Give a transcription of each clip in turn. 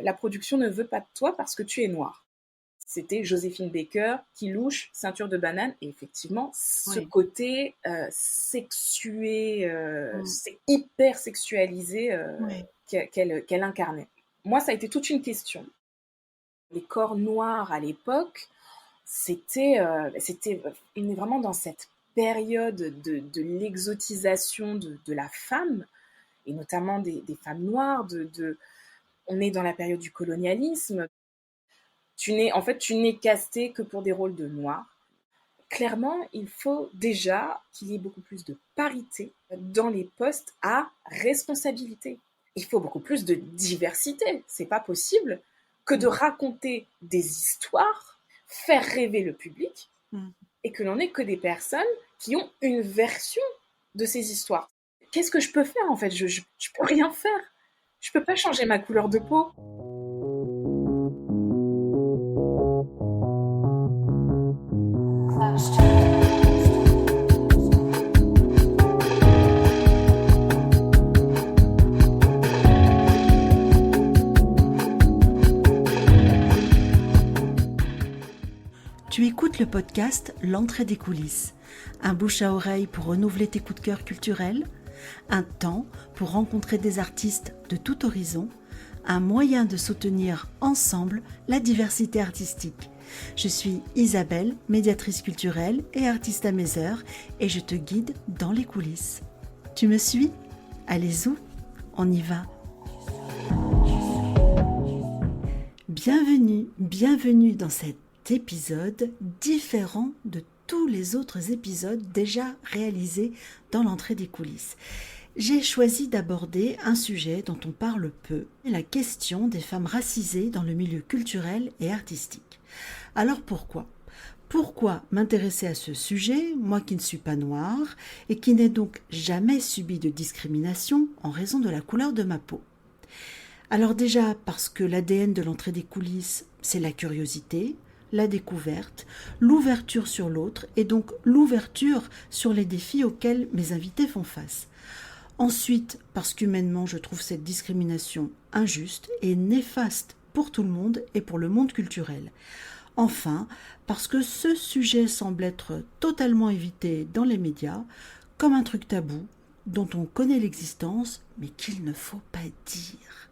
la production ne veut pas de toi parce que tu es noir. C'était Joséphine Baker, qui louche, ceinture de banane, et effectivement, ce Oui. côté sexué, Mm. c'est hyper sexualisé Oui. qu'elle incarnait. Moi, ça a été toute une question. Les corps noirs à l'époque, on est vraiment dans cette période de l'exotisation de la femme, et notamment des femmes noires. On est dans la période du colonialisme. Tu n'es casté que pour des rôles de noirs. Clairement, il faut déjà qu'il y ait beaucoup plus de parité dans les postes à responsabilité. Il faut beaucoup plus de diversité. C'est pas possible que de raconter des histoires, faire rêver le public, et que l'on ait que des personnes qui ont une version de ces histoires. Qu'est-ce que je peux faire en fait? Je peux rien faire. Je peux pas changer ma couleur de peau. Tu écoutes le podcast L'entrée des coulisses, un bouche à oreille pour renouveler tes coups de cœur culturels, un temps pour rencontrer des artistes de tout horizon, un moyen de soutenir ensemble la diversité artistique. Je suis Isabelle, médiatrice culturelle et artiste à mes heures, et je te guide dans les coulisses. Tu me suis? Allez où? On y va. Bienvenue dans cet épisode différent de tous les autres épisodes déjà réalisés dans l'entrée des coulisses. J'ai choisi d'aborder un sujet dont on parle peu, la question des femmes racisées dans le milieu culturel et artistique. Alors pourquoi ? Pourquoi m'intéresser à ce sujet, moi qui ne suis pas noire et qui n'ai donc jamais subi de discrimination en raison de la couleur de ma peau ? Alors déjà parce que l'ADN de l'entrée des coulisses, c'est la curiosité, la découverte, l'ouverture sur l'autre et donc l'ouverture sur les défis auxquels mes invités font face. Ensuite, parce qu'humainement, je trouve cette discrimination injuste et néfaste pour tout le monde et pour le monde culturel. Enfin, parce que ce sujet semble être totalement évité dans les médias, comme un truc tabou, dont on connaît l'existence, mais qu'il ne faut pas dire.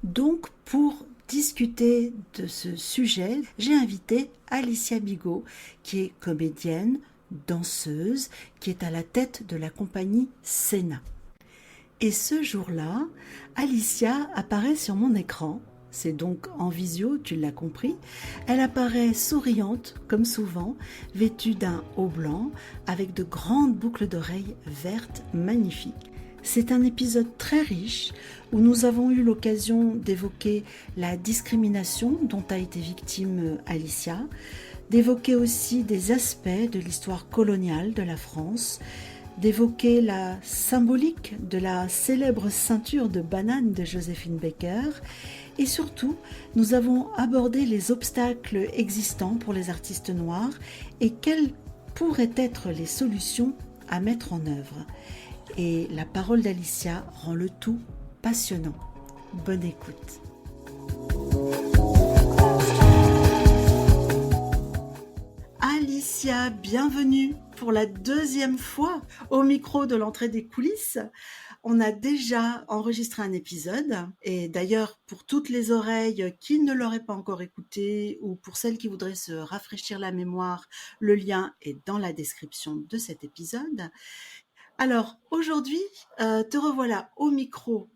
Donc, pour discuter de ce sujet, j'ai invité Alicia Bigot, qui est comédienne, danseuse, qui est à la tête de la compagnie Sénat. Et ce jour-là, Alicia apparaît sur mon écran. C'est donc en visio, tu l'as compris. Elle apparaît souriante, comme souvent, vêtue d'un haut blanc, avec de grandes boucles d'oreilles vertes magnifiques. C'est un épisode très riche où nous avons eu l'occasion d'évoquer la discrimination dont a été victime Alicia, d'évoquer aussi des aspects de l'histoire coloniale de la France, d'évoquer la symbolique de la célèbre ceinture de banane de Joséphine Baker, et surtout, nous avons abordé les obstacles existants pour les artistes noirs et quelles pourraient être les solutions à mettre en œuvre. Et la parole d'Alicia rend le tout passionnant. Bonne écoute. Alicia, bienvenue pour la deuxième fois au micro de l'entrée des coulisses. On a déjà enregistré un épisode et d'ailleurs pour toutes les oreilles qui ne l'auraient pas encore écouté ou pour celles qui voudraient se rafraîchir la mémoire, le lien est dans la description de cet épisode. Alors aujourd'hui, te revoilà au micro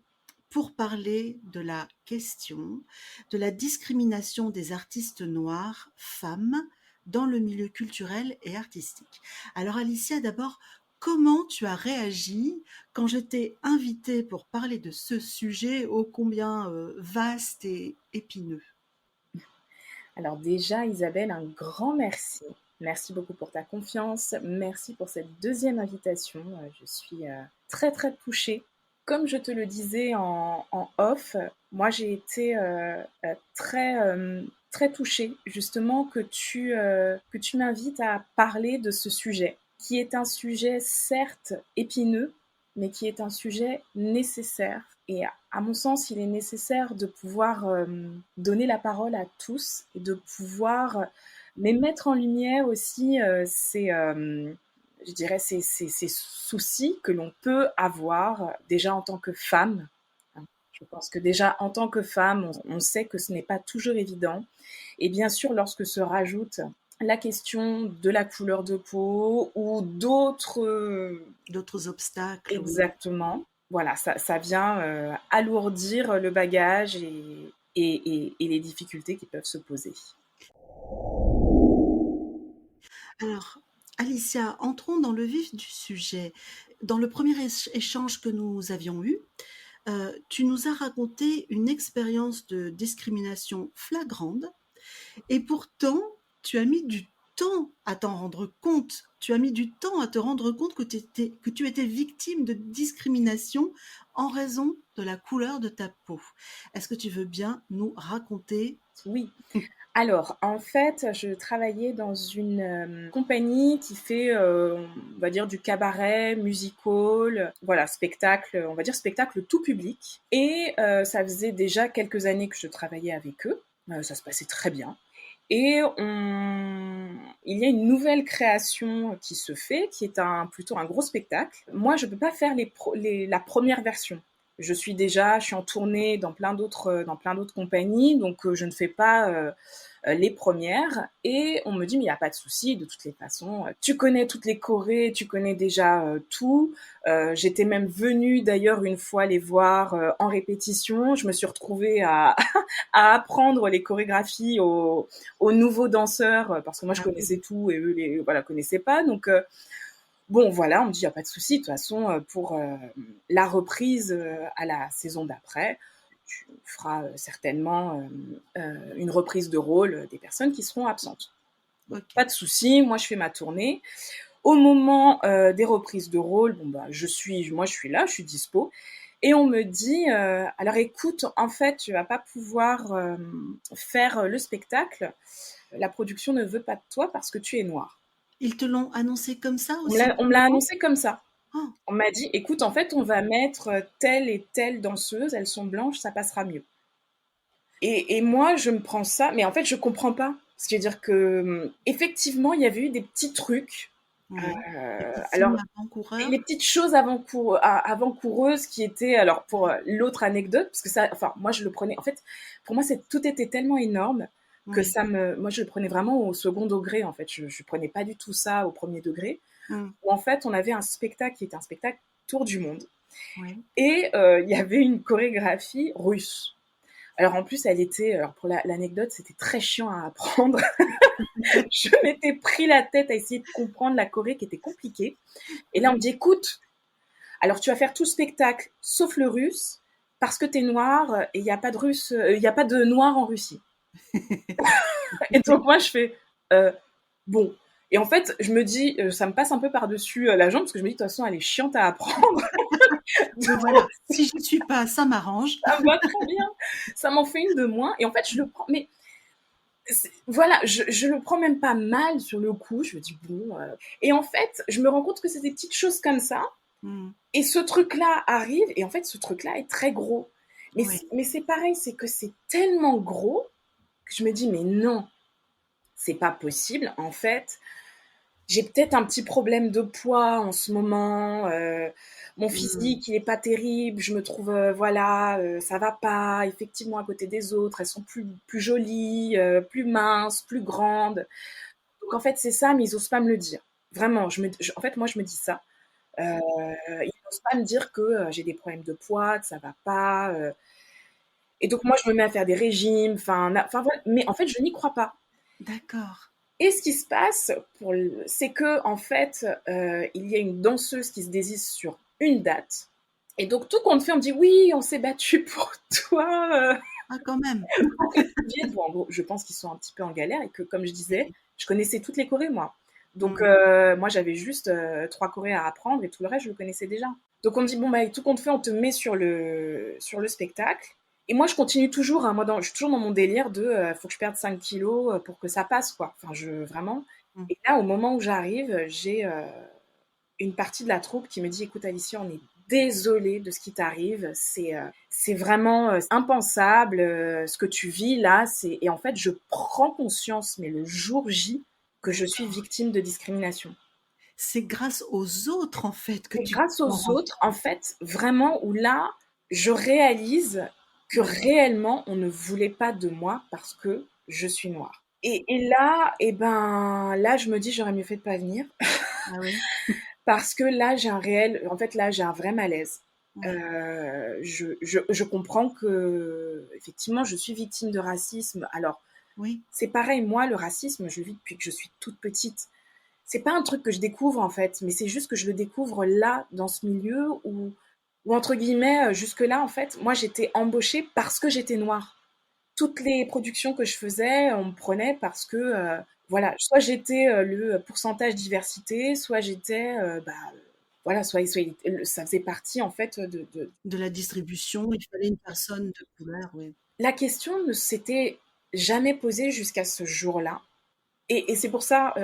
pour parler de la question de la discrimination des artistes noirs, femmes, dans le milieu culturel et artistique. Alors Alicia, d'abord, comment tu as réagi quand je t'ai invitée pour parler de ce sujet ô combien vaste et épineux ? Alors déjà, Isabelle, un grand merci. Merci beaucoup pour ta confiance. Merci pour cette deuxième invitation. Je suis très très touchée. Comme je te le disais en off, moi j'ai été très touchée justement que tu m'invites à parler de ce sujet, qui est un sujet certes épineux, mais qui est un sujet nécessaire Et à mon sens, il est nécessaire de pouvoir donner la parole à tous et de pouvoir, mais mettre en lumière aussi je dirais, ces soucis que l'on peut avoir déjà en tant que femme. Je pense que déjà en tant que femme, on sait que ce n'est pas toujours évident. Et bien sûr, lorsque se rajoute la question de la couleur de peau ou D'autres obstacles, oui. exactement, voilà, ça vient alourdir le bagage et les difficultés qui peuvent se poser. Alors, Alicia, entrons dans le vif du sujet. Dans le premier échange que nous avions eu, tu nous as raconté une expérience de discrimination flagrante et pourtant, tu as mis du temps à t'en rendre compte. Tu as mis du temps à te rendre compte que tu étais victime de discrimination en raison de la couleur de ta peau. Est-ce que tu veux bien nous raconter? Oui. Alors, en fait, je travaillais dans une compagnie qui fait, on va dire, du cabaret, musical, voilà, spectacle, on va dire spectacle tout public. Et ça faisait déjà quelques années que je travaillais avec eux. Ça se passait très bien. Et il y a une nouvelle création qui se fait, qui est plutôt un gros spectacle. Moi, je ne peux pas faire la première version. Je suis en tournée dans plein d'autres compagnies, donc je ne fais pas les premières. Et on me dit, mais il n'y a pas de souci, de toutes les façons, tu connais toutes les chorés, tu connais déjà tout. J'étais même venue d'ailleurs une fois les voir en répétition. Je me suis retrouvée à apprendre les chorégraphies aux nouveaux danseurs, parce que moi je Ah oui. connaissais tout et eux voilà, connaissaient pas. Donc bon, voilà, on me dit, il n'y a pas de souci. De toute façon, pour la reprise à la saison d'après, tu feras certainement une reprise de rôle des personnes qui seront absentes. Bon, Ok. pas de souci, moi je fais ma tournée. Au moment des reprises de rôle, bon bah je suis là, je suis dispo. Et on me dit, alors écoute, en fait, tu vas pas pouvoir faire le spectacle. La production ne veut pas de toi parce que tu es noire. Ils te l'ont annoncé comme ça On me aussi l'a clairement? annoncé comme ça. Oh, On m'a dit, écoute, en fait, on va mettre telle et telle danseuse, elles sont blanches, ça passera mieux. Et moi, je me prends ça, mais en fait, je comprends pas. C'est-à-dire que, effectivement, il y avait eu des petits trucs. oui. Des petits Alors, signes avant-coureurs? les petites choses avant-coureuses qui étaient, alors pour l'autre anecdote, parce que ça, enfin, moi, je le prenais, en fait, pour moi, tout était tellement énorme que Oui. moi, je le prenais vraiment au second degré, en fait. Je prenais pas du tout ça au premier degré. Mm. Où en fait, on avait un spectacle qui était un spectacle tour du monde. Oui. Et il y avait une chorégraphie russe. Alors en plus, alors pour l'anecdote, c'était très chiant à apprendre. Je m'étais pris la tête à essayer de comprendre la choré qui était compliquée. Et là, on me dit, écoute, alors tu vas faire tout le spectacle sauf le russe parce que t'es noir et il n'y a pas de russe, il n'y a pas de noir en Russie. Et donc moi, je fais, bon. Et en fait, je me dis, ça me passe un peu par-dessus la jambe parce que je me dis, de toute façon, elle est chiante à apprendre. Oui, voilà. Si j'y suis pas, ça m'arrange. Ça me va très bien. Ça m'en fait une de moins. Et en fait, je le prends. Mais voilà, je le prends même pas mal sur le coup. Je me dis, bon. Et en fait, je me rends compte que c'est des petites choses comme ça. Mm. Et ce truc-là arrive. Et en fait, ce truc-là est très gros. Oui. Mais c'est pareil, c'est que c'est tellement gros que je me dis, mais non, c'est pas possible. En fait, j'ai peut-être un petit problème de poids en ce moment. Mon Mm. physique, il est pas terrible. Je me trouve, voilà, ça va pas. Effectivement, à côté des autres, elles sont plus jolies, plus minces, plus grandes. Donc en fait, c'est ça, mais ils osent pas me le dire. Vraiment, en fait, moi, je me dis ça. Ils n'osent pas me dire que j'ai des problèmes de poids, que ça va pas. Et donc moi, je me mets à faire des régimes. Enfin voilà. Mais en fait, je n'y crois pas. D'accord. Et ce qui se passe, c'est que en fait, il y a une danseuse qui se désiste sur une date. Et donc tout compte fait, on me dit oui, on s'est battu pour toi. Ah, quand même. Pour que tu viennes. Bon, en gros, je pense qu'ils sont un petit peu en galère et que, comme je disais, je connaissais toutes les chorés moi. Donc Mm. moi j'avais juste 3 chorés à apprendre et tout le reste je le connaissais déjà. Donc on me dit bon bah tout compte fait, on te met sur le spectacle. Et moi je continue toujours, hein, je suis toujours dans mon délire de faut que je perde 5 kilos pour que ça passe quoi. Enfin vraiment. Mm. Et là au moment où j'arrive, j'ai une partie de la troupe qui me dit écoute Alicia, on est désolée de ce qui t'arrive. C'est vraiment impensable ce que tu vis là. Et en fait, je prends conscience, mais le jour J, que je suis D'accord. victime de discrimination. C'est grâce aux autres, en fait, que Et tu grâce t'en aux rends autres, en fait, vraiment, où là, je réalise que ouais. réellement, on ne voulait pas de moi parce que je suis noire. Et là, là, je me dis, j'aurais mieux fait de pas venir. Ah oui? Parce que là, en fait, là, j'ai un vrai malaise. Ouais. Je comprends que, effectivement, je suis victime de racisme. Alors, Oui. c'est pareil, moi, le racisme, je le vis depuis que je suis toute petite. C'est pas un truc que je découvre, en fait, mais c'est juste que je le découvre là, dans ce milieu où entre guillemets, jusque-là, en fait, moi, j'étais embauchée parce que j'étais noire. Toutes les productions que je faisais, on me prenait parce que, voilà, soit j'étais le pourcentage diversité, soit j'étais, voilà, ça faisait partie en fait De la distribution, il fallait une personne de couleur, oui. La question ne s'était jamais posée jusqu'à ce jour-là. Et c'est pour ça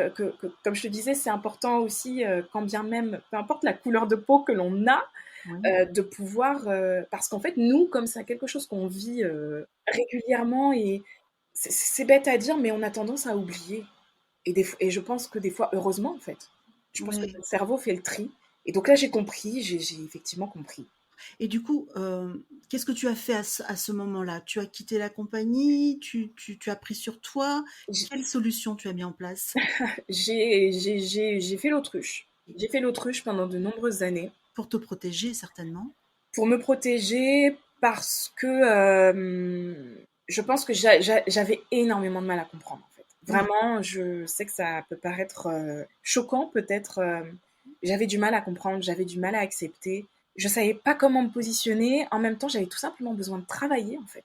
comme je te disais, c'est important aussi, quand bien même, peu importe la couleur de peau que l'on a, Oui. de pouvoir, parce qu'en fait, nous, comme c'est quelque chose qu'on vit régulièrement et c'est bête à dire, mais on a tendance à oublier. Et je pense que des fois, heureusement en fait, je pense que Oui. notre cerveau fait le tri. Et donc là, j'ai compris, j'ai effectivement compris. Et du coup, qu'est-ce que tu as fait à ce moment-là? Tu as quitté la compagnie? Tu as pris sur toi? J- Quelle solution tu as mis en place J'ai fait l'autruche. J'ai fait l'autruche pendant de nombreuses années pour te protéger, certainement? pour me protéger parce que je pense que j'avais énormément de mal à comprendre en fait. Oui. Vraiment, je sais que ça peut paraître choquant peut-être. J'avais du mal à comprendre, j'avais du mal à accepter. Je savais pas comment me positionner. En même temps, j'avais tout simplement besoin de travailler en fait.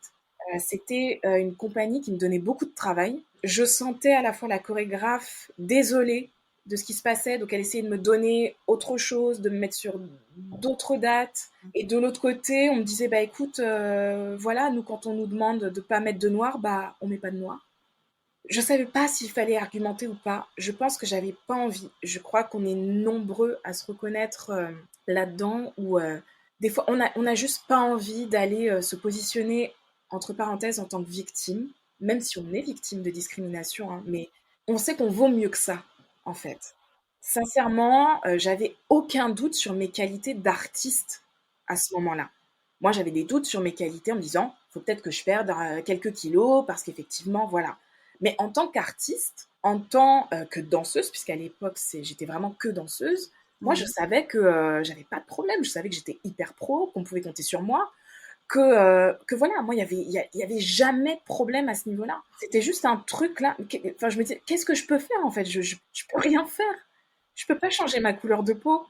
C'était une compagnie qui me donnait beaucoup de travail. Je sentais à la fois la chorégraphe désolée de ce qui se passait, donc elle essayait de me donner autre chose, de me mettre sur d'autres dates. Et de l'autre côté, on me disait, bah écoute, voilà, nous quand on nous demande de pas mettre de noir, bah on met pas de noir. Je savais pas s'il fallait argumenter ou pas. Je pense que j'avais pas envie. Je crois qu'on est nombreux à se reconnaître là-dedans où des fois on a juste pas envie d'aller se positionner entre parenthèses en tant que victime, même si on est victime de discrimination, hein, mais on sait qu'on vaut mieux que ça, en fait. Sincèrement, j'avais aucun doute sur mes qualités d'artiste à ce moment-là. Moi, j'avais des doutes sur mes qualités en me disant, faut peut-être que je perde quelques kilos parce qu'effectivement, voilà. Mais en tant qu'artiste, en tant que danseuse, puisqu'à l'époque, j'étais vraiment que danseuse, moi, je Oui. savais que j'avais pas de problème. Je savais que j'étais hyper pro, qu'on pouvait compter sur moi, que voilà, moi, il y avait jamais de problème à ce niveau-là. C'était juste un truc là. Enfin, je me disais, qu'est-ce que je peux faire en fait je peux rien faire. Je peux pas changer ma couleur de peau.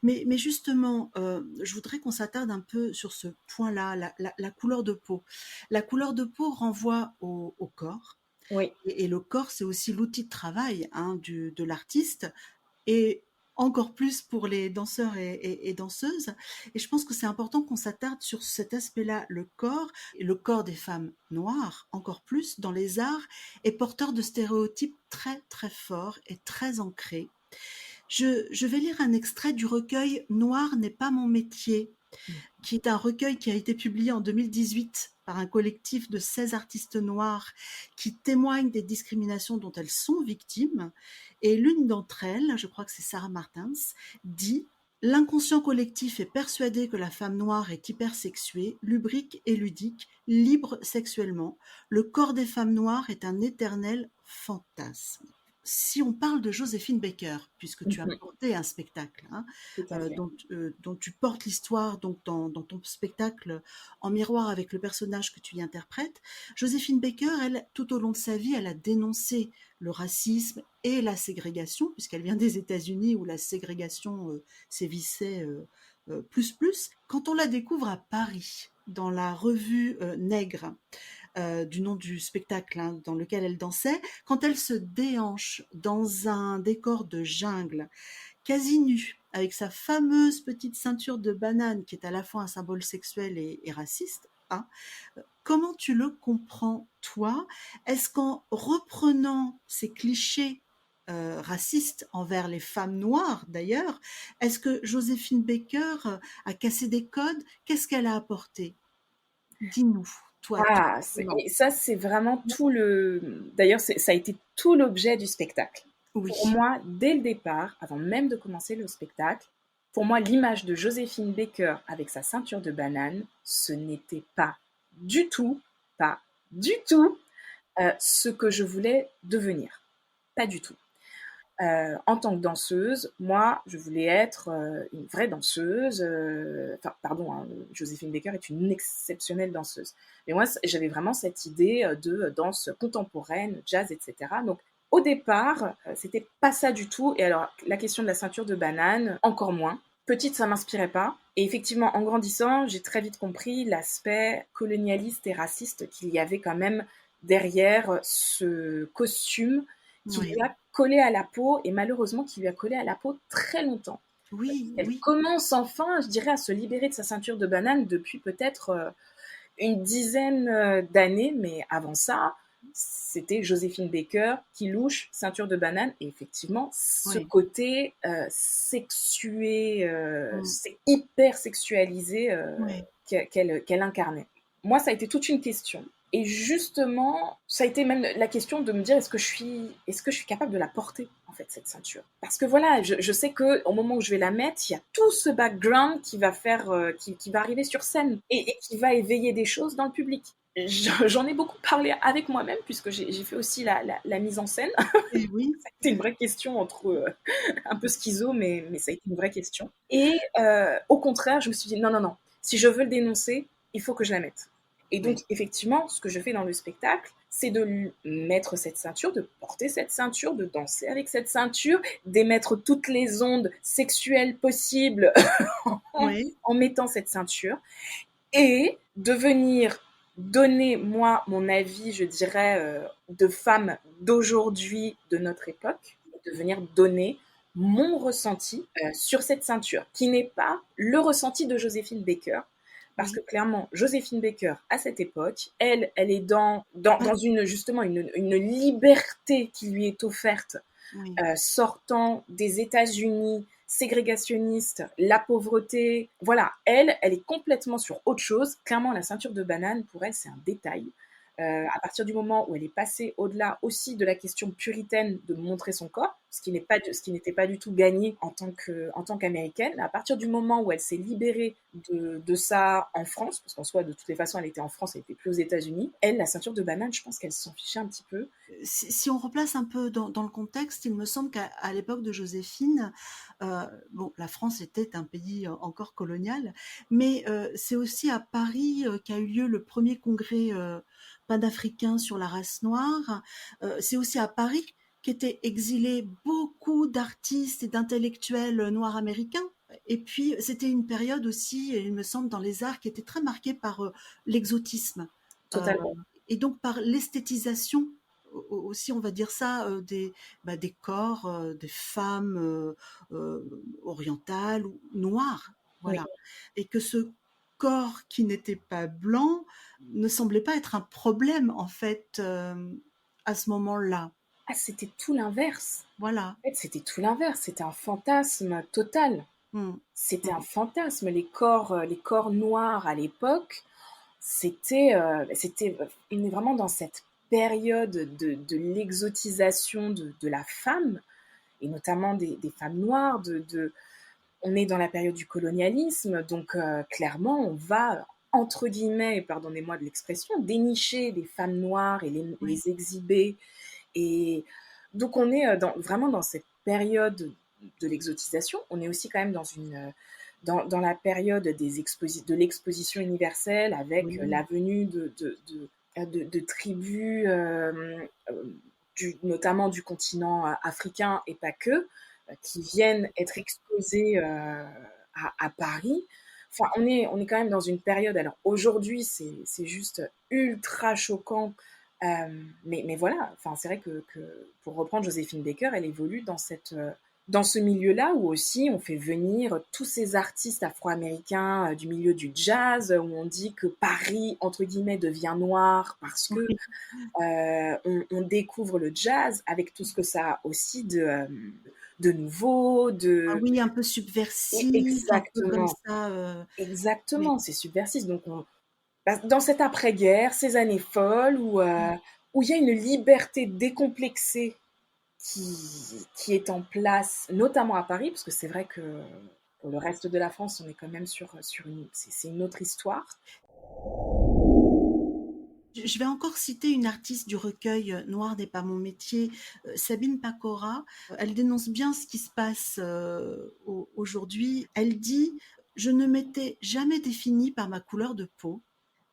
Mais justement, je voudrais qu'on s'attarde un peu sur ce point-là, la couleur de peau. La couleur de peau renvoie au corps, Oui. et le corps, c'est aussi l'outil de travail, hein, de l'artiste, et encore plus pour les danseurs et danseuses. Et je pense que c'est important qu'on s'attarde sur cet aspect-là. Le corps, et le corps des femmes noires, encore plus dans les arts, est porteur de stéréotypes très très forts et très ancrés. Je vais lire un extrait du recueil Noir n'est pas mon métier, qui est un recueil qui a été publié en 2018 par un collectif de 16 artistes noirs qui témoignent des discriminations dont elles sont victimes. Et l'une d'entre elles, je crois que c'est Sarah Martins, dit: l'inconscient collectif est persuadé que la femme noire est hypersexuée, lubrique et ludique, libre sexuellement. Le corps des femmes noires est un éternel fantasme. Si on parle de Joséphine Baker, puisque tu as Mhm. porté un spectacle, hein, Tout à fait. dont tu portes l'histoire donc dans ton spectacle en miroir avec le personnage que tu y interprètes, Joséphine Baker, elle, tout au long de sa vie, elle a dénoncé le racisme et la ségrégation, puisqu'elle vient des États-Unis où la ségrégation sévissait plus plus. Quand on la découvre à Paris, dans la revue Nègre, du nom du spectacle, hein, dans lequel elle dansait, quand elle se déhanche dans un décor de jungle, quasi nue, avec sa fameuse petite ceinture de banane qui est à la fois un symbole sexuel et raciste, hein, comment tu le comprends, toi? Est-ce qu'en reprenant ces clichés raciste envers les femmes noires d'ailleurs. Est-ce que Joséphine Baker a cassé des codes? Qu'est-ce qu'elle a apporté? Dis-nous, toi, tout Ah, simplement. et ça, c'est vraiment tout le... D'ailleurs, ça a été tout l'objet du spectacle. Pour Oui, moi, dès le départ, avant même de commencer le spectacle, pour moi, l'image de Joséphine Baker avec sa ceinture de banane, ce n'était du tout, pas du tout, ce que je voulais devenir. Pas du tout. En tant que danseuse, moi, je voulais être une vraie danseuse. Enfin, pardon, hein, Joséphine Baker est une exceptionnelle danseuse. Mais moi, j'avais vraiment cette idée de danse contemporaine, jazz, etc. Donc, au départ, c'était pas ça du tout. Et alors, la question de la ceinture de banane, encore moins. Petite, ça m'inspirait pas. Et effectivement, en grandissant, j'ai très vite compris l'aspect colonialiste et raciste qu'il y avait quand même derrière ce costume qui lui oui, a collé à la peau et malheureusement qui lui a collé à la peau très longtemps. oui, Elle oui, commence enfin, je dirais, à se libérer de sa ceinture de banane depuis peut-être une dizaine d'années, mais avant ça, c'était Joséphine Baker qui louche ceinture de banane et effectivement ce oui. côté sexué, Mm. c'est hyper sexualisé Oui. qu'elle incarnait. Moi, ça a été toute une question. Et justement, ça a été même la question de me dire est-ce que je suis capable de la porter en fait cette ceinture. Parce que voilà, je sais que au moment où je vais la mettre, il y a tout ce background qui va faire, qui va arriver sur scène et qui va éveiller des choses dans le public. J'en ai beaucoup parlé avec moi-même puisque j'ai fait aussi la mise en scène. Et oui, Ça a été une vraie question entre un peu schizo, mais ça a été une vraie question. Et au contraire, je me suis dit non, non, non. Si je veux le dénoncer, il faut que je la mette. Et donc, oui, effectivement, ce que je fais dans le spectacle, c'est de mettre cette ceinture, de porter cette ceinture, de danser avec cette ceinture, d'émettre toutes les ondes sexuelles possibles oui, en mettant cette ceinture et de venir donner, moi, mon avis, je dirais, de femme d'aujourd'hui, de notre époque, de venir donner mon ressenti sur cette ceinture, qui n'est pas le ressenti de Joséphine Baker, parce que oui. clairement, Joséphine Baker, à cette époque, elle est dans une, justement, une liberté qui lui est offerte Oui. sortant des États-Unis, ségrégationniste, la pauvreté. Voilà, elle est complètement sur autre chose. Clairement, la ceinture de banane, pour elle, c'est un détail. À partir du moment où elle est passée au-delà aussi de la question puritaine de montrer son corps, ce qui n'était pas du tout gagné en tant qu'américaine, à partir du moment où elle s'est libérée de ça en France, parce qu'en soi, de toutes les façons, elle était en France, elle était plus aux États-Unis, elle, la ceinture de banane, je pense qu'elle s'en fichait un petit peu. Si on replace un peu dans le contexte, il me semble qu'à l'époque de Joséphine, bon, la France était un pays encore colonial, mais c'est aussi à Paris qu'a eu lieu le premier congrès panafricain sur la race noire. C'est aussi à Paris qu'étaient exilés beaucoup d'artistes et d'intellectuels noirs américains. Et puis, c'était une période aussi, il me semble, dans les arts qui était très marquée par l'exotisme. Euh, Totalement. et donc par l'esthétisation aussi, on va dire ça, des corps, des femmes orientales ou noires, Oui. voilà. Et que ce corps qui n'était pas blanc ne semblait pas être un problème, en fait, à ce moment-là. Ah, c'était tout l'inverse. Voilà. En fait, c'était tout l'inverse. C'était un fantasme total. Mm, C'était un mm, fantasme. Les corps noirs à l'époque, on est vraiment dans cette période de l'exotisation de la femme, et notamment des femmes noires. On est dans la période du colonialisme, donc clairement, on va, entre guillemets, pardonnez-moi de l'expression, dénicher les femmes noires et oui, les exhiber et donc on est vraiment dans cette période de l'exotisation. On est aussi quand même dans la période de l'exposition universelle avec la oui, venue de tribus, notamment du continent africain et pas que, qui viennent être exposées à Paris. Enfin, on est quand même dans une période, alors aujourd'hui c'est juste ultra choquant mais voilà, enfin, c'est vrai que pour reprendre Joséphine Baker, elle évolue dans ce milieu-là où aussi on fait venir tous ces artistes afro-américains du milieu du jazz, où on dit que Paris, entre guillemets, devient noir parce que Oui. on découvre le jazz avec tout ce que ça a aussi de nouveau, Ah oui, un peu subversif, un peu comme exactement, ça. Oui. exactement, c'est subversif. Donc, dans cette après-guerre, ces années folles où il y a une liberté décomplexée qui est en place, notamment à Paris, parce que c'est vrai que pour le reste de la France, on est quand même sur c'est une autre histoire. Je vais encore citer une artiste du recueil Noir n'est pas mon métier, Sabine Pacora. Elle dénonce bien ce qui se passe aujourd'hui. Elle dit: je ne m'étais jamais définie par ma couleur de peau.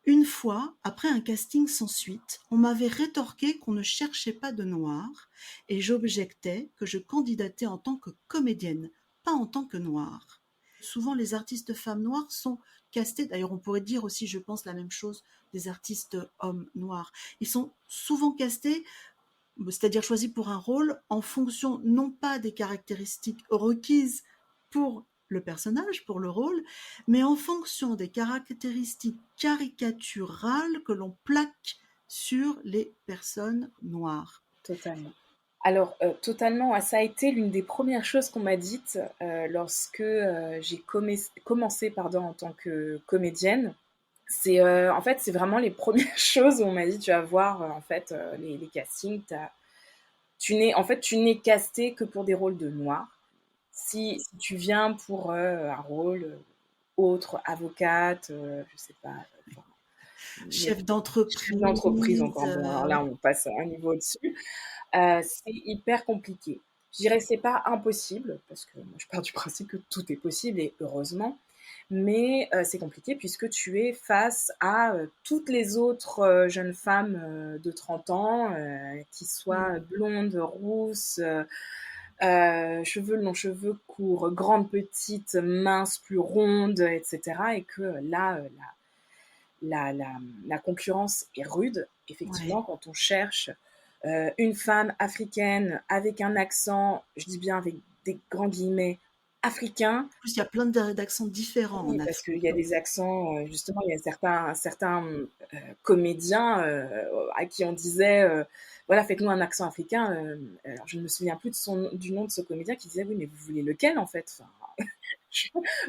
Une fois, après un casting sans suite, on m'avait rétorqué qu'on ne cherchait pas de noir et j'objectais que je candidatais en tant que comédienne, pas en tant que noire. Souvent, les artistes femmes noires sont castés, d'ailleurs on pourrait dire aussi, je pense, la même chose des artistes hommes noirs. Ils sont souvent castés, c'est-à-dire choisis pour un rôle en fonction non pas des caractéristiques requises pour le personnage, pour le rôle, mais en fonction des caractéristiques caricaturales que l'on plaque sur les personnes noires. Totalement. Alors, totalement, ça a été l'une des premières choses qu'on m'a dites lorsque j'ai commencé pardon, en tant que comédienne. En fait, c'est vraiment les premières choses où on m'a dit, tu vas voir, en fait, les castings, en fait, tu n'es casté que pour des rôles de noirs. Si tu viens pour un rôle autre, avocate, je sais pas, enfin, Chef chef d'entreprise d'entreprise, encore, bon, alors là, on passe un niveau au-dessus. C'est hyper compliqué. Je dirais que c'est pas impossible, parce que moi je pars du principe que tout est possible, et heureusement, mais c'est compliqué puisque tu es face à toutes les autres jeunes femmes de 30 ans, qui soient blondes, rousses, cheveux longs, cheveux courts, grandes, petites, minces, plus rondes, etc. Et que là, la concurrence est rude. ouais. Effectivement, quand on cherche une femme africaine avec un accent, je dis bien avec des grands guillemets, africain. En plus, il y a plein d'accents différents en Oui, parce qu'il Afrique. y a des accents, justement, il y a certains comédiens à qui on disait, voilà, faites-nous un accent africain. Alors, je ne me souviens plus du nom de ce comédien qui disait, oui, mais vous voulez lequel en fait, enfin,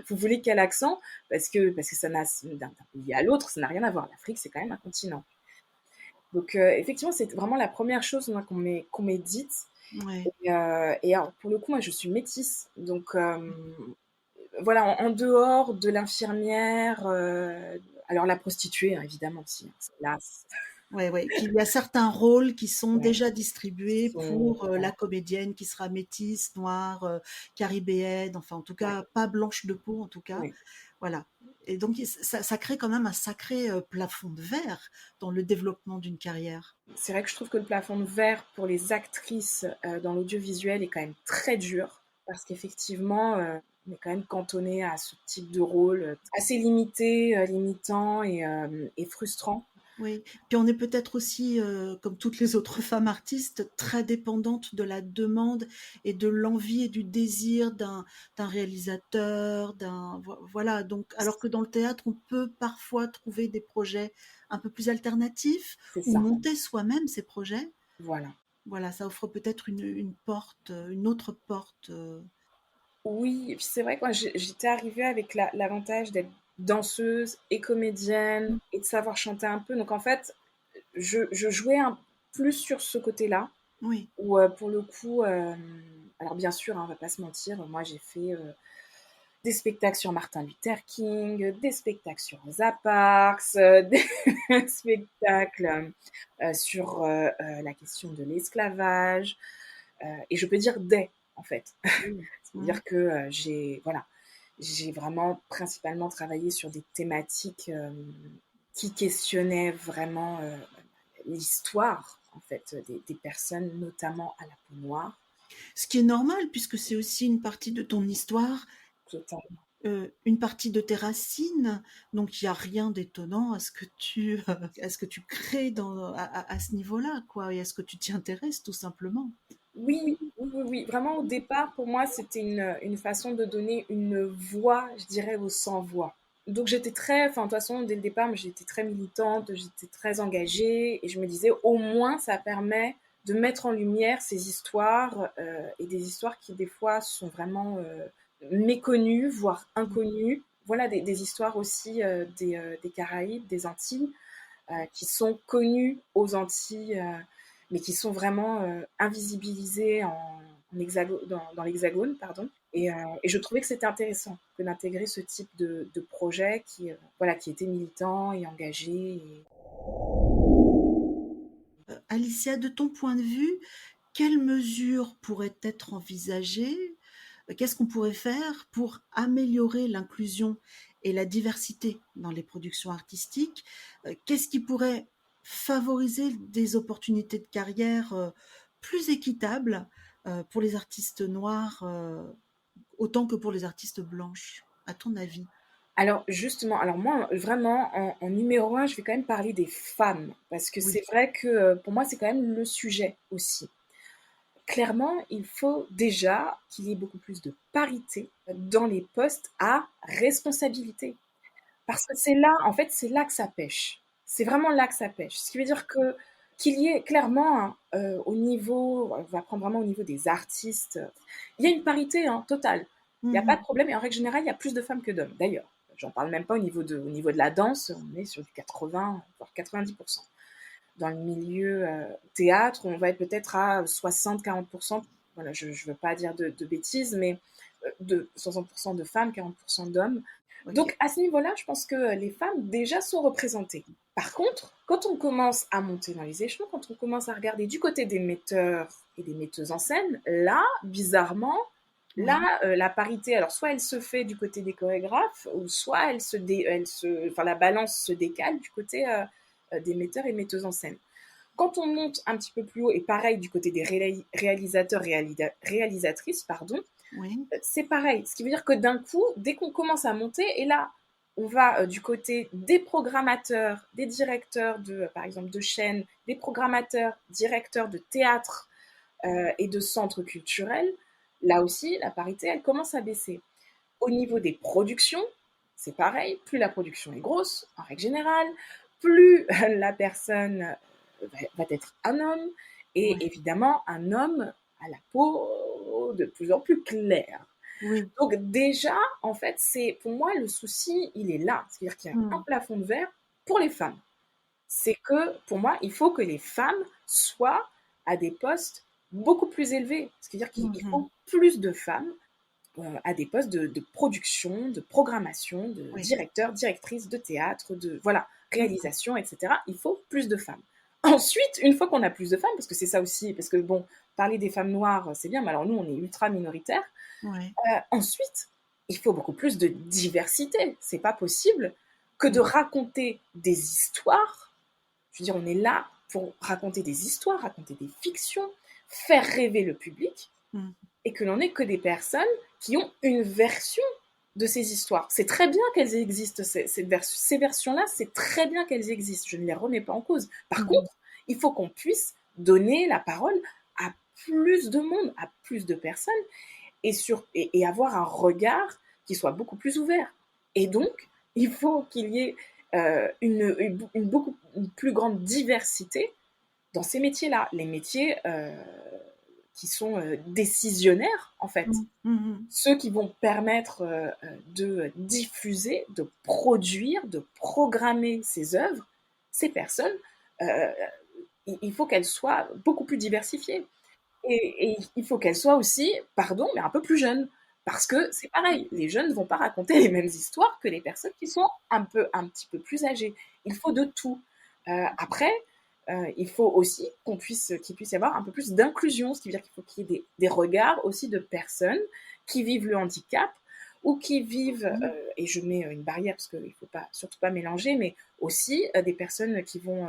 vous voulez quel accent, parce que ça n'a, d'un pays à l'autre, ça n'a rien à voir. L'Afrique, c'est quand même un continent. Donc, effectivement, c'est vraiment la première chose moi, qu'on m'ait dite. Ouais. Et alors, pour le coup, moi, je suis métisse. Donc, voilà, en dehors de l'infirmière, alors la prostituée, hein, évidemment, aussi. Hein, là, Ouais, ouais, qu'il y a certains rôles qui sont ouais, déjà distribués pour voilà, la comédienne qui sera métisse, noire, caribéenne, enfin en tout ouais, cas pas blanche de peau en tout cas. ouais. Voilà. Et donc ça crée quand même un sacré plafond de verre dans le développement d'une carrière. C'est vrai que je trouve que le plafond de verre pour les actrices dans l'audiovisuel est quand même très dur, parce qu'effectivement, on est quand même cantonné à ce type de rôle assez limité, limitant et frustrant. Oui, puis on est peut-être aussi, comme toutes les autres femmes artistes, très dépendantes de la demande et de l'envie et du désir d'un réalisateur, voilà. Donc, alors que dans le théâtre, on peut parfois trouver des projets un peu plus alternatifs C'est ou ça, monter soi-même ces projets. voilà. Voilà, ça offre peut-être une porte, une autre porte. Oui, et puis c'est vrai que moi j'étais arrivée avec l'avantage d'être danseuse et comédienne et de savoir chanter un peu. Donc en fait, je jouais plus sur ce côté-là, Oui, où pour le coup, alors bien sûr, hein, on va pas se mentir, moi j'ai fait des spectacles sur Martin Luther King, des spectacles sur Rosa Parks, des spectacles sur la question de l'esclavage, et je peux dire des, en fait. oui. Mmh. C'est-à-dire que voilà, j'ai vraiment principalement travaillé sur des thématiques qui questionnaient vraiment l'histoire en fait des personnes, notamment à la peau noire. Ce qui est normal puisque c'est aussi une partie de ton histoire, Totalement. une partie de tes racines, donc il y a rien d'étonnant à ce que tu crées à ce niveau-là, quoi, et à ce que tu t'y intéresses tout simplement. Oui, oui, oui, oui. Vraiment, au départ, pour moi, c'était une façon de donner une voix, je dirais, aux sans-voix. Donc j'étais très, enfin de toute façon, dès le départ, moi, j'étais très militante, j'étais très engagée, et je me disais, au moins, ça permet de mettre en lumière ces histoires, et des histoires qui, des fois, sont vraiment méconnues, voire inconnues. Voilà, des histoires aussi des Caraïbes, des Antilles, qui sont connus aux Antilles, mais qui sont vraiment invisibilisés dans l'Hexagone, pardon. Et je trouvais que c'était intéressant que d'intégrer ce type de projet voilà, qui était militant et engagé. Alicia, de ton point de vue, quelles mesures pourraient être envisagées? Qu'est-ce qu'on pourrait faire pour améliorer l'inclusion et la diversité dans les productions artistiques? Qu'est-ce qui pourrait favoriser des opportunités de carrière plus équitables pour les artistes noirs autant que pour les artistes blanches, à ton avis? Alors justement, alors moi vraiment en numéro un, je vais quand même parler des femmes parce que Oui. c'est vrai que pour moi c'est quand même le sujet aussi. Clairement, il faut déjà qu'il y ait beaucoup plus de parité dans les postes à responsabilité. Parce que c'est là, en fait, c'est là que ça pêche. C'est vraiment là que ça pêche. Ce qui veut dire que qu'il y ait clairement hein, au niveau, on va prendre vraiment au niveau des artistes, il y a une parité hein, totale. Il n'y a pas de Mhm. problème. Et en règle générale, il y a plus de femmes que d'hommes. D'ailleurs, j'en parle même pas au niveau de la danse, on est sur du 80, voire 90%. Dans le milieu théâtre, on va être peut-être à 60-40%. Voilà, je ne veux pas dire de bêtises, mais de 60% de femmes, 40% d'hommes. Ok. Donc à ce niveau-là, je pense que les femmes déjà sont représentées. Par contre, quand on commence à monter dans les échelons, quand on commence à regarder du côté des metteurs et des metteuses en scène, là, bizarrement, Oui. là, la parité, alors soit elle se fait du côté des chorégraphes, ou soit enfin, la balance se décale du côté des metteurs et metteuses en scène. Quand on monte un petit peu plus haut, et pareil du côté des réalisateurs, réalisatrices, pardon, Oui. c'est pareil. Ce qui veut dire que d'un coup, dès qu'on commence à monter, et là, on va du côté des programmateurs, des directeurs par exemple, de chaînes, des programmateurs, directeurs de théâtre et de centres culturels, là aussi, la parité, elle commence à baisser. Au niveau des productions, c'est pareil. Plus la production est grosse, en règle générale, plus la personne va être un homme, et Oui. évidemment, un homme à la peau de plus en plus claire. Oui. Donc déjà, en fait, c'est pour moi le souci, il est là. C'est-à-dire qu'il y a un Mm. plafond de verre pour les femmes. C'est que pour moi, il faut que les femmes soient à des postes beaucoup plus élevés. C'est-à-dire qu'il Mhm. faut plus de femmes à des postes de production, de programmation, de Oui. directeur, directrice de théâtre, de voilà, Mhm. réalisation, etc. Il faut plus de femmes. Ensuite, une fois qu'on a plus de femmes, parce que c'est ça aussi, parce que bon, parler des femmes noires, c'est bien, mais alors nous, on est ultra minoritaires. Oui. Ensuite, il faut beaucoup plus de diversité. C'est pas possible que de Mm. raconter des histoires. Je veux dire, on est là pour raconter des histoires, raconter des fictions, faire rêver le public, Mm. et que l'on n'ait que des personnes qui ont une version de ces histoires. C'est très bien qu'elles existent, ces versions-là, c'est très bien qu'elles existent, je ne les remets pas en cause. Par Mhm. contre, il faut qu'on puisse donner la parole à plus de monde, à plus de personnes, et avoir un regard qui soit beaucoup plus ouvert. Et donc, il faut qu'il y ait une plus grande diversité dans ces métiers-là, les métiers qui sont décisionnaires, en fait. Mm. Mhm. Ceux qui vont permettre de diffuser, de produire, de programmer ces œuvres, ces personnes, euh, il faut qu'elles soient beaucoup plus diversifiées. Et il faut qu'elles soient aussi, pardon, mais un peu plus jeunes. Parce que c'est pareil, les jeunes ne vont pas raconter les mêmes histoires que les personnes qui sont un petit peu plus âgées. Il faut de tout. Après, il faut aussi qu'il puisse y avoir un peu plus d'inclusion, ce qui veut dire qu'il faut qu'il y ait des regards aussi de personnes qui vivent le handicap ou qui vivent, Oui. et je mets une barrière parce qu'il ne faut pas, surtout pas mélanger, mais aussi des personnes qui vont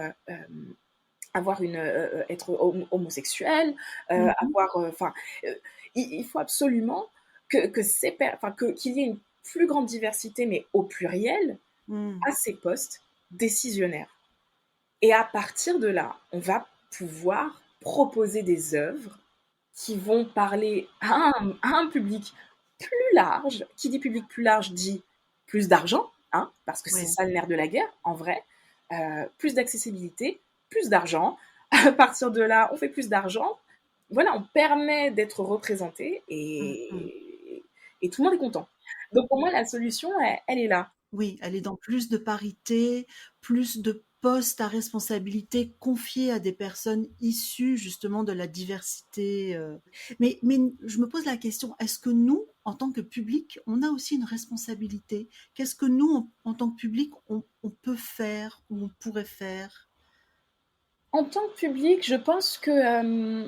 avoir être homosexuel, Mhm. enfin, il faut absolument qu'il y ait une plus grande diversité, mais au pluriel, Mm. à ces postes décisionnaires. Et à partir de là, on va pouvoir proposer des œuvres qui vont parler à un public plus large. Qui dit public plus large dit plus d'argent, hein, parce que c'est Ouais. ça le nerf de la guerre, en vrai. Plus d'accessibilité, plus d'argent. À partir de là, on fait plus d'argent. Voilà, on permet d'être représenté Mm, mm. et tout le monde est content. Donc pour moi, la solution, elle est là. Oui, elle est dans plus de parité, plus de postes à responsabilité confiés à des personnes issues justement de la diversité. Mais je me pose la question, est-ce que nous, en tant que public, on a aussi une responsabilité? Qu'est-ce que nous, en tant que public, on peut faire ou on pourrait faire? En tant que public, je pense que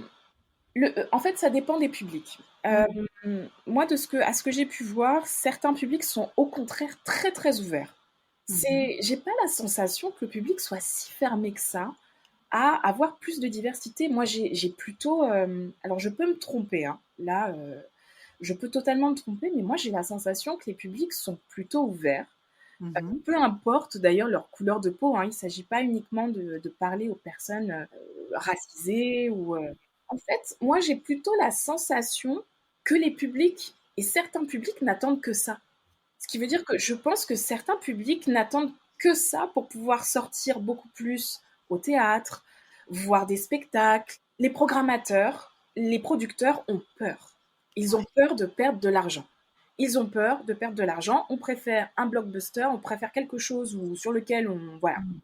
en fait, ça dépend des publics. Oui. Moi, à ce que j'ai pu voir, certains publics sont au contraire très très ouverts. Mhm. J'ai pas la sensation que le public soit si fermé que ça à avoir plus de diversité. Moi, j'ai plutôt, alors je peux me tromper, hein, là, je peux totalement me tromper, mais moi j'ai la sensation que les publics sont plutôt ouverts. Mhm. Peu importe d'ailleurs leur couleur de peau, hein, il ne s'agit pas uniquement de parler aux personnes racisées ou. En fait, moi j'ai plutôt la sensation que les publics et certains publics n'attendent que ça. Ce qui veut dire que je pense que certains publics n'attendent que ça pour pouvoir sortir beaucoup plus au théâtre, voir des spectacles. Les programmateurs, les producteurs ont peur. Ils ont Ouais. peur de perdre de l'argent. Ils ont peur de perdre de l'argent. On préfère un blockbuster, on préfère quelque chose sur lequel voilà, Mm.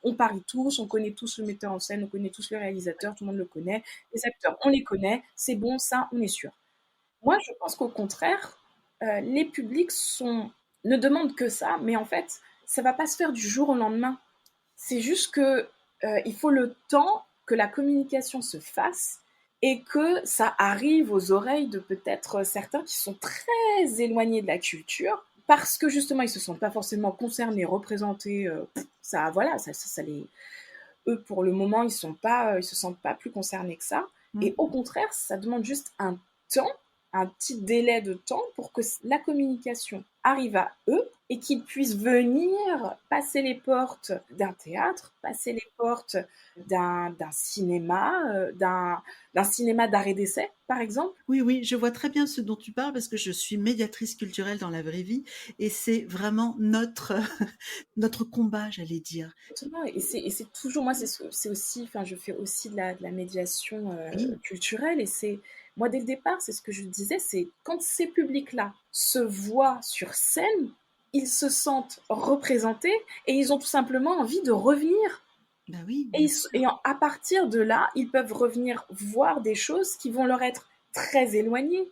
on parie tous, on connaît tous le metteur en scène, on connaît tous le réalisateur, tout le monde le connaît. Les acteurs, on les connaît, c'est bon, ça, on est sûr. Moi, je pense qu'au contraire, les publics ne demandent que ça, mais en fait, ça ne va pas se faire du jour au lendemain. C'est juste que il faut le temps que la communication se fasse et que ça arrive aux oreilles de peut-être certains qui sont très éloignés de la culture parce que justement ils se sentent pas forcément concernés, représentés. Ça, voilà, ça les, eux pour le moment ils se sentent pas plus concernés que ça. Et Mm. au contraire, ça demande juste un temps, un petit délai de temps pour que la communication arrive à eux et qu'ils puissent venir passer les portes d'un théâtre, passer les portes d'un cinéma, d'un cinéma d'art et d'essai, par exemple. Oui, oui, je vois très bien ce dont tu parles parce que je suis médiatrice culturelle dans la vraie vie et c'est vraiment notre, notre combat, j'allais dire. Exactement. Et c'est toujours, moi, c'est aussi, enfin, je fais aussi de la médiation Oui, culturelle. Et c'est, moi, dès le départ, c'est ce que je disais, c'est quand ces publics-là se voient sur scène, ils se sentent représentés et ils ont tout simplement envie de revenir. bah oui, Et, bien sûr. à partir de là, ils peuvent revenir voir des choses qui vont leur être très éloignées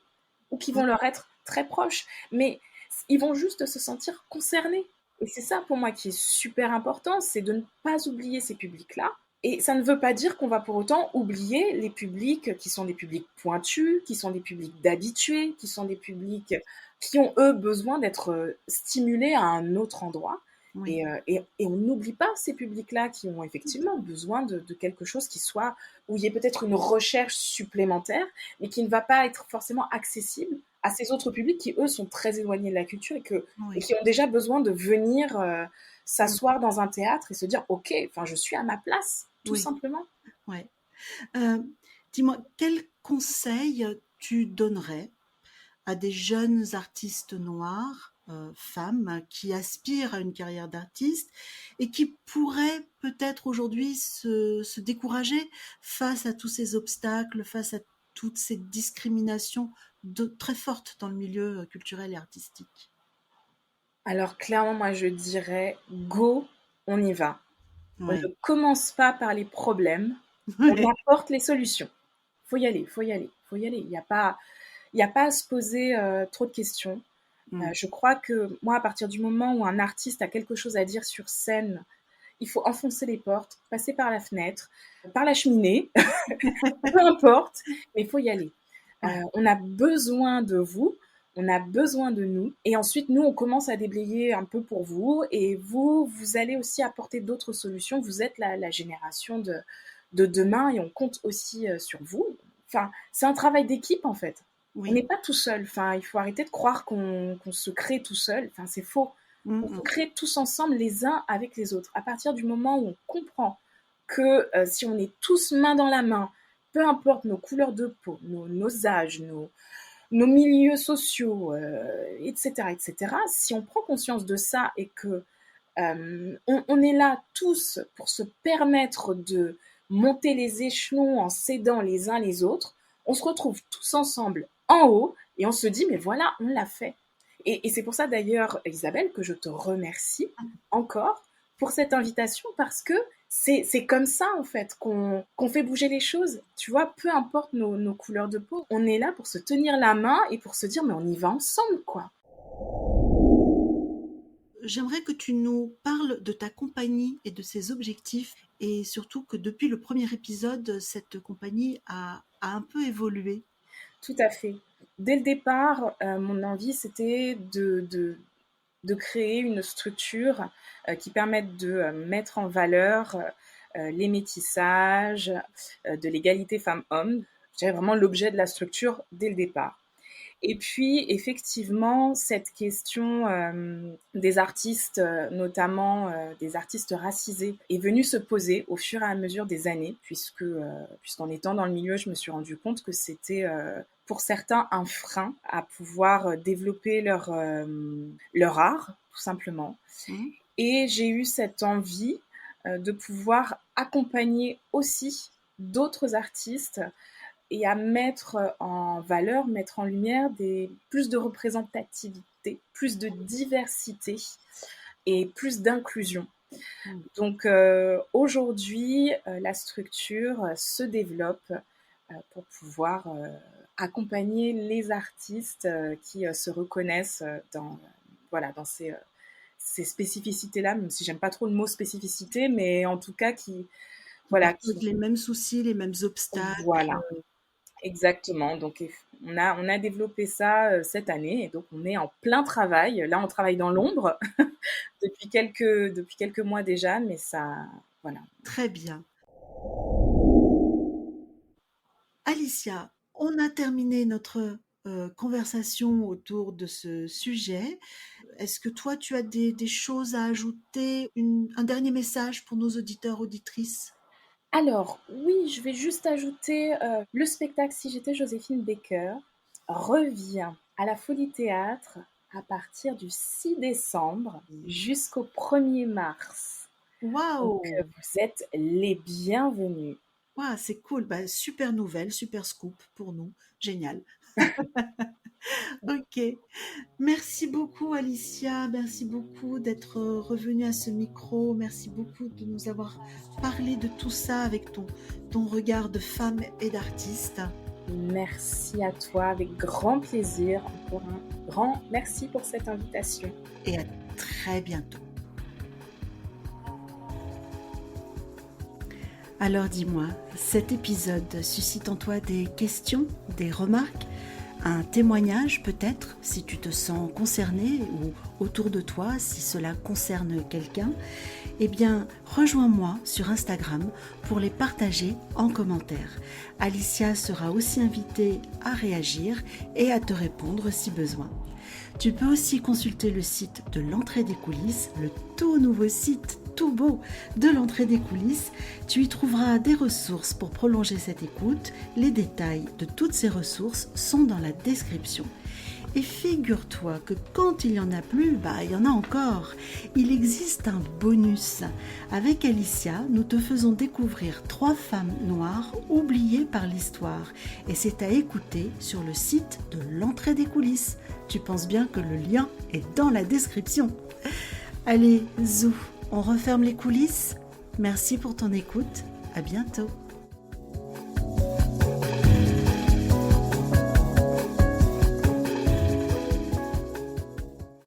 ou qui vont Mm, leur être très proches. Mais ils vont juste se sentir concernés. Et c'est ça pour moi qui est super important, c'est de ne pas oublier ces publics-là. Et ça ne veut pas dire qu'on va pour autant oublier les publics qui sont des publics pointus, qui sont des publics d'habitués, qui sont des publics qui ont, eux, besoin d'être stimulés à un autre endroit. oui. Et on n'oublie pas ces publics-là qui ont effectivement besoin de quelque chose qui soit, où il y ait peut-être une recherche supplémentaire, mais qui ne va pas être forcément accessible à ces autres publics qui, eux, sont très éloignés de la culture et Oui. qui ont déjà besoin de venir Mm, s'asseoir dans un théâtre et se dire, OK, enfin, je suis à ma place, tout oui, simplement. ouais. Euh, Dis-moi, quel conseil tu donnerais à des jeunes artistes noirs, femmes, qui aspirent à une carrière d'artiste et qui pourraient peut-être aujourd'hui se décourager face à tous ces obstacles, face à toutes ces discriminations très fortes dans le milieu culturel et artistique. Alors, clairement, moi, je dirais, go, on y va. On ne Ouais. commence pas par les problèmes, on Ouais. apporte les solutions. Faut y aller, faut y aller, faut y aller. Il y a pas à se poser trop de questions. Mm. Je crois que moi, à partir du moment où un artiste a quelque chose à dire sur scène, il faut enfoncer les portes, passer par la fenêtre, par la cheminée, peu importe, mais il faut y aller. Ouais. On a besoin de vous, on a besoin de nous, et ensuite nous, on commence à déblayer un peu pour vous, et vous, vous allez aussi apporter d'autres solutions. Vous êtes la génération de demain, et on compte aussi sur vous. Enfin, c'est un travail d'équipe en fait. On n'est Oui. pas tout seul. Enfin, il faut arrêter de croire qu'on se crée tout seul. Enfin, c'est faux. Mm, On se mm. crée tous ensemble les uns avec les autres. À partir du moment où on comprend que si on est tous main dans la main, peu importe nos couleurs de peau, nos âges, nos milieux sociaux, etc., etc., si on prend conscience de ça et que on est là tous pour se permettre de monter les échelons en s'aidant les uns les autres, on se retrouve tous ensemble en haut et on se dit, mais voilà, on l'a fait. Et c'est pour ça d'ailleurs, Isabelle, que je te remercie encore pour cette invitation parce que c'est comme ça en fait qu'on fait bouger les choses. Tu vois, peu importe nos couleurs de peau, on est là pour se tenir la main et pour se dire, mais on y va ensemble, quoi. J'aimerais que tu nous parles de ta compagnie et de ses objectifs, et surtout que depuis le premier épisode, cette compagnie a un peu évolué. Tout à fait. Dès le départ, mon envie, c'était de créer une structure qui permette de mettre en valeur les métissages, de l'égalité femmes-hommes. C'était vraiment l'objet de la structure dès le départ. Et puis, effectivement, cette question des artistes, notamment des artistes racisés, est venue se poser au fur et à mesure des années, puisqu'en étant dans le milieu, je me suis rendu compte que c'était pour certains un frein à pouvoir développer leur art, tout simplement. Mmh. Et j'ai eu cette envie de pouvoir accompagner aussi d'autres artistes et à mettre en valeur, mettre en lumière plus de représentativité, plus de diversité et plus d'inclusion. Donc aujourd'hui, la structure se développe pour pouvoir accompagner les artistes qui se reconnaissent dans ces spécificités-là, même si j'aime pas trop le mot spécificité, mais en tout cas qui, voilà, Avec les mêmes soucis, les mêmes obstacles. voilà, exactement. Donc on a développé ça cette année et donc on est en plein travail. Là, on travaille dans l'ombre depuis quelques mois déjà, mais ça, voilà. Très bien. Alicia, on a terminé notre conversation autour de ce sujet. Est-ce que toi, tu as des choses à ajouter, un dernier message pour nos auditeurs, auditrices? Alors, oui, je vais juste ajouter le spectacle Si j'étais Joséphine Baker revient à la Folie Théâtre à partir du 6 décembre jusqu'au 1er mars. Donc, Waouh! vous êtes les bienvenus. Waouh, c'est cool. Bah, super nouvelle, super scoop pour nous. Génial. Ok. Merci beaucoup, Alicia. Merci beaucoup d'être revenue à ce micro. Merci beaucoup de nous avoir parlé de tout ça avec ton regard de femme et d'artiste. Merci à toi, avec grand plaisir. Encore un grand merci pour cette invitation. Et à très bientôt. Alors dis-moi, cet épisode suscite en toi des questions, des remarques, un témoignage peut-être si tu te sens concerné ou autour de toi si cela concerne quelqu'un, eh bien rejoins-moi sur Instagram pour les partager en commentaire. Alicia sera aussi invitée à réagir et à te répondre si besoin. Tu peux aussi consulter le site de l'entrée des coulisses, le tout nouveau site tout beau de l'entrée des coulisses. Tu y trouveras des ressources pour prolonger cette écoute. Les détails de toutes ces ressources sont dans la description. Et figure-toi que quand il n'y en a plus, il y en a encore. Il existe un bonus. Avec Alicia, nous te faisons découvrir 3 femmes noires oubliées par l'histoire. Et c'est à écouter sur le site de l'entrée des coulisses. Tu penses bien que le lien est dans la description. Allez, zou, on referme les coulisses. Merci pour ton écoute. À bientôt.